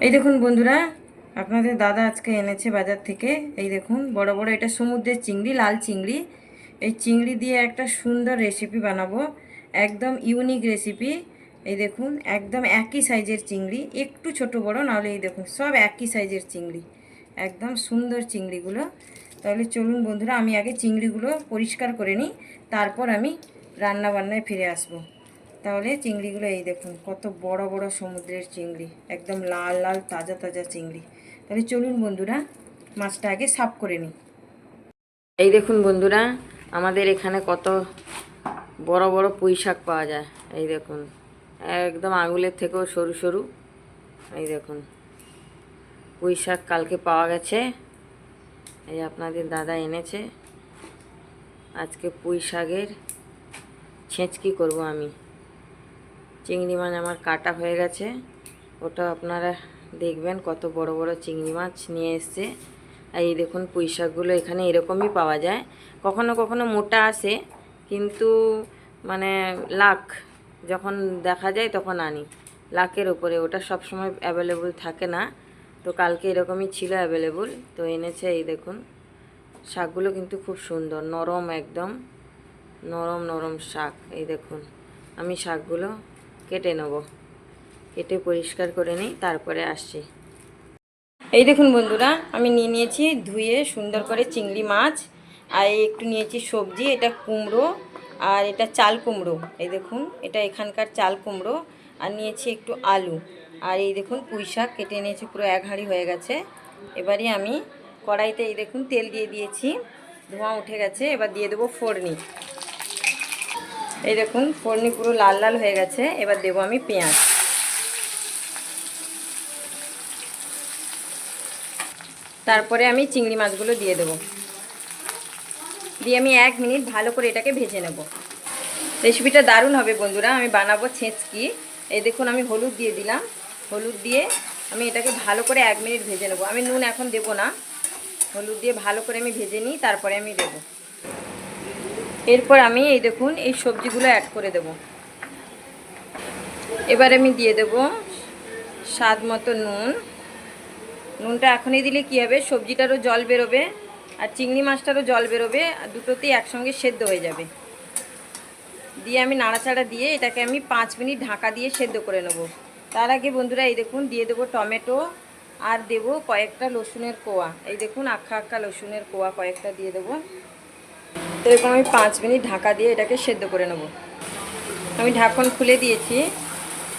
এই দেখুন বন্ধুরা, আপনাদের দাদা আজকে এনেছে বাজার থেকে। এই দেখুন বড় বড়, এটা সমুদ্রের চিংড়ি, লাল চিংড়ি। এই চিংড়ি দিয়ে একটা সুন্দর রেসিপি বানাবো, একদম ইউনিক রেসিপি। এই দেখুন একদম একই সাইজের চিংড়ি, একটু ছোট বড় নাহলে এই দেখুন সব একই সাইজের চিংড়ি, একদম সুন্দর চিংড়িগুলো। তাহলে চলুন বন্ধুরা, আমি আগে চিংড়িগুলো পরিষ্কার করে নিই, তারপর আমি রান্না বান্নায় ফিরে আসবো। তাহলে চিংড়িগুলো এই দেখুন কত বড় বড় সমুদ্রের চিংড়ি, একদম লাল লাল তাজা তাজা চিংড়ি। তাহলে চলুন বন্ধুরা, মাছটা আগে সাফ করে নিই। এই দেখুন বন্ধুরা, আমাদের এখানে কত বড় বড় পুঁই শাক পাওয়া যায়। এই দেখুন একদম আঙুলের থেকেও সরু সরু। এই দেখুন পুঁই শাক কালকে পাওয়া গেছে, এই আপনাদের দাদা এনেছে। আজকে পুঁই শাকের ছেঁচকি করব আমি। চিংড়ি মাছ আমার কাটা হয়ে গেছে, ওটা আপনারা দেখবেন কত বড় বড় চিংড়ি মাছ নিয়ে এসছে। আর এই দেখুন পুঁই শাকগুলো এখানে এরকমই পাওয়া যায়, কখনো কখনো মোটা আসে, কিন্তু মানে লাখ যখন দেখা যায় তখন আনি। লাখের ওপরে, ওটা সব সময় অ্যাভেলেবল থাকে না। তো কালকে এরকমই ছিল অ্যাভেলেবল, তো এনেছে। এই দেখুন শাকগুলো কিন্তু খুব সুন্দর, নরম, একদম নরম নরম শাক। এই দেখুন আমি শাকগুলো কেটে নেব, কেটে পরিষ্কার করে নিই, তারপরে আসছি। এই দেখুন বন্ধুরা, আমি নিয়ে নিয়েছি ধুয়ে সুন্দর করে চিংড়ি মাছ, আর একটু নিয়েছি সবজি, এটা কুমড়ো আর এটা চাল কুমড়ো। এই দেখুন এটা এখানকার চাল কুমড়ো। আর নিয়েছি একটু আলু, আর এই দেখুন পুঁই শাক কেটে নিয়েছি, পুরো এক হাঁড়ি হয়ে গেছে। এবারে আমি কড়াইতে এই দেখুন তেল দিয়ে দিয়েছি, ধোঁয়া উঠে গেছে। এবার দিয়ে দেবো ফোড়নি। এই দেখুন ফোড়নি পুরো লাল লাল হয়ে গেছে। এবার দেবো আমি পেঁয়াজ, তারপরে আমি চিংড়ি মাছগুলো দিয়ে দেবো, দিয়ে আমি 1 মিনিট ভালো করে এটাকে ভেজে নেব। রেসিপিটা দারুণ হবে বন্ধুরা, আমি বানাবো ছেঁচকি। এই দেখুন আমি হলুদ দিয়ে দিলাম, হলুদ দিয়ে আমি এটাকে ভালো করে 1 মিনিট ভেজে নেব। আমি নুন এখন দেবো না, হলুদ দিয়ে ভালো করে আমি ভেজে নিই, তারপরে আমি দেব। এরপর আমি এই দেখুন এই সবজিগুলো অ্যাড করে দেব। এবার আমি দিয়ে দেব স্বাদ মতো নুন। নুনটা এখনই দিলে কী হবে, সবজিটারও জল বেরোবে আর চিংড়ি মাছটারও জল বেরোবে, আর দুটোতেই একসঙ্গে সেদ্ধ হয়ে যাবে। দিয়ে আমি নাড়াচাড়া দিয়ে এটাকে আমি 5 মিনিট ঢাকা দিয়ে সেদ্ধ করে নেব। তার আগে বন্ধুরা এই দেখুন দিয়ে দেবো টমেটো, আর দেব কয়েকটা রসুনের কোয়া। এই দেখুন আক্কা আক্কা রসুনের কোয়া কয়েকটা দিয়ে দেবো। তো এরকম আমি 5 মিনিট ঢাকা দিয়ে এটাকে সেদ্ধ করে নেব। আমি ঢাকন খুলে দিয়েছি,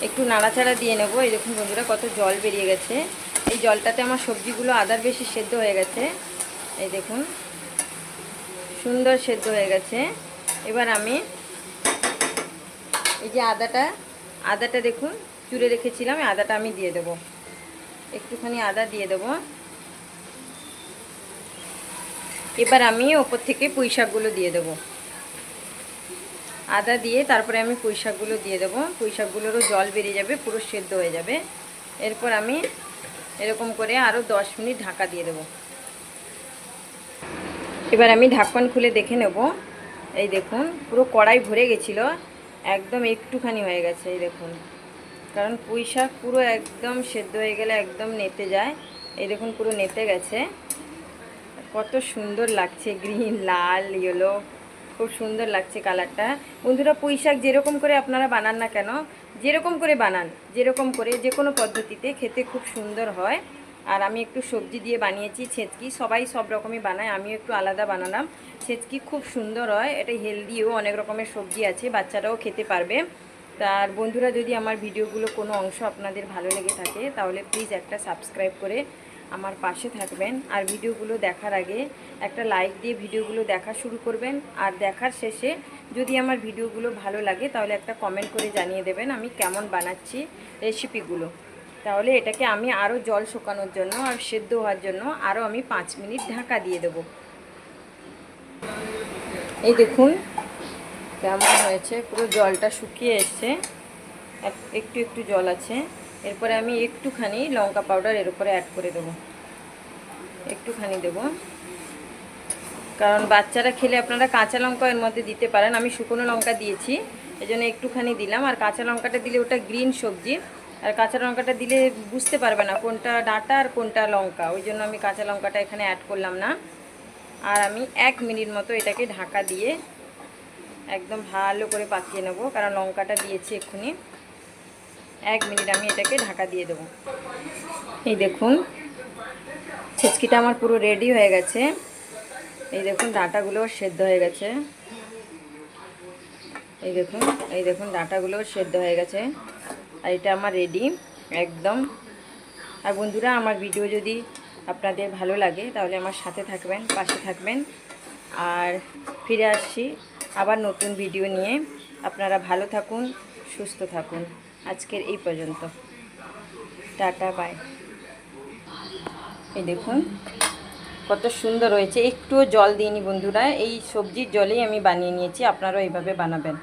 একটু নাড়াচাড়া দিয়ে নেব। এই দেখুন বন্ধুরা কত জল বেরিয়ে গেছে, এই জলটাতে আমার সবজিগুলো আদার বেশি সেদ্ধ হয়ে গেছে। এই দেখুন সুন্দর সেদ্ধ হয়ে গেছে। এবার আমি এই যে আদাটা দেখুন চুড়ে রেখেছিলাম, আদাটা আমি দিয়ে দেব, একটুখানি আদা দিয়ে দেব। এবার আমি ওপর থেকে পুঁই শাকগুলো দিয়ে দেব, আদা দিয়ে তারপরে আমি পুঁই শাকগুলো দিয়ে দেবো। পুঁই শাকগুলোরও জল বেরিয়ে যাবে, পুরো সেদ্ধ হয়ে যাবে। এরপর আমি এরকম করে আরও 10 মিনিট ঢাকা দিয়ে দেব। এবার আমি ঢাকন খুলে দেখে নেব। এই দেখুন পুরো কড়াই ভরে গেছিলো, একদম একটুখানি হয়ে গেছে। এই দেখুন, কারণ পুঁই শাক পুরো একদম সেদ্ধ হয়ে গেলে একদম নেতে যায়। এই দেখুন পুরো নেতে গেছে, কত সুন্দর লাগছে, গ্রিন লাল ইয়েলো, খুব সুন্দর লাগছে কালারটা। বন্ধুরা পুঁই শাক যেরকম করে আপনারা বানান না কেন, যেরকম করে বানান, যেরকম করে যে কোনো পদ্ধতিতে খেতে খুব সুন্দর হয়। আর আমি একটু সবজি দিয়ে বানিয়েছি ছেঁচকি, সবাই সব রকমই বানায়, আমিও একটু আলাদা বানালাম। ছেঁচকি খুব সুন্দর হয়, এটা হেলদিও, অনেক রকমের সবজি আছে, বাচ্চারাও খেতে পারবে। তার বন্ধুরা যদি আমার ভিডিওগুলো কোনো অংশ আপনাদের ভালো লেগে থাকে তাহলে প্লিজ একটা সাবস্ক্রাইব করে আমার পাশে থাকবেন। আর ভিডিওগুলো দেখার আগে একটা লাইক দিয়ে ভিডিওগুলো দেখা শুরু করবেন। আর দেখার শেষে যদি আমার ভিডিওগুলো ভালো লাগে তাহলে একটা কমেন্ট করে জানিয়ে দেবেন আমি কেমন বানাচ্ছি রেসিপিগুলো। তাহলে এটাকে আমি আরও জল শুকানোর জন্য আর সেদ্ধ হওয়ার জন্য আরও আমি 5 মিনিট ঢাকা দিয়ে দেব। এই দেখুন কেমন হয়েছে, পুরো জলটা শুকিয়ে এসছে, একটু একটু জল আছে। এরপরে আমি একটুখানি লঙ্কা পাউডার এর উপরে অ্যাড করে দেবো, একটুখানি দেব, কারণ বাচ্চারা খেলে আপনারা কাঁচা লঙ্কা এর মধ্যে দিতে পারেন। আমি শুকনো লঙ্কা দিয়েছি, এই জন্য একটুখানি দিলাম। আর কাঁচা লঙ্কাটা দিলে ওটা গ্রিন সবজি, আর কাঁচা লঙ্কাটা দিলে বুঝতে পারবে না কোনটা ডাঁটা আর কোনটা লঙ্কা, ওই জন্য আমি কাঁচা লঙ্কাটা এখানে অ্যাড করলাম না। আর আমি 1 মিনিট মতো এটাকে ঢাকা দিয়ে একদম ভালো করে পাকিয়ে নেবো, কারণ লঙ্কাটা দিয়েছি এক্ষুনি। 1 মিনিট আমি এটাকে ঢাকা দিয়ে দেবো। এই দেখুন ছেচকিটা আমার পুরো রেডি হয়ে গেছে। এই দেখুন ডাঁটাগুলোও সেদ্ধ হয়ে গেছে। এই দেখুন ডাঁটাগুলোও সেদ্ধ হয়ে গেছে। আর এটা আমার রেডি একদম। আর বন্ধুরা, আমার ভিডিও যদি আপনাদের ভালো লাগে তাহলে আমার সাথে থাকবেন, পাশে থাকবেন। আর ফিরে আসছি আবার নতুন ভিডিও নিয়ে। আপনারা ভালো থাকুন, সুস্থ থাকুন। আজকের এই পর্যন্ত, টাটা, বাই। এই দেখুন কত সুন্দর হয়েছে, একটুও জল দিইনি বন্ধুরা, এই সবজির জলেই আমি বানিয়ে নিয়েছি। আপনারাও এইভাবে বানাবেন।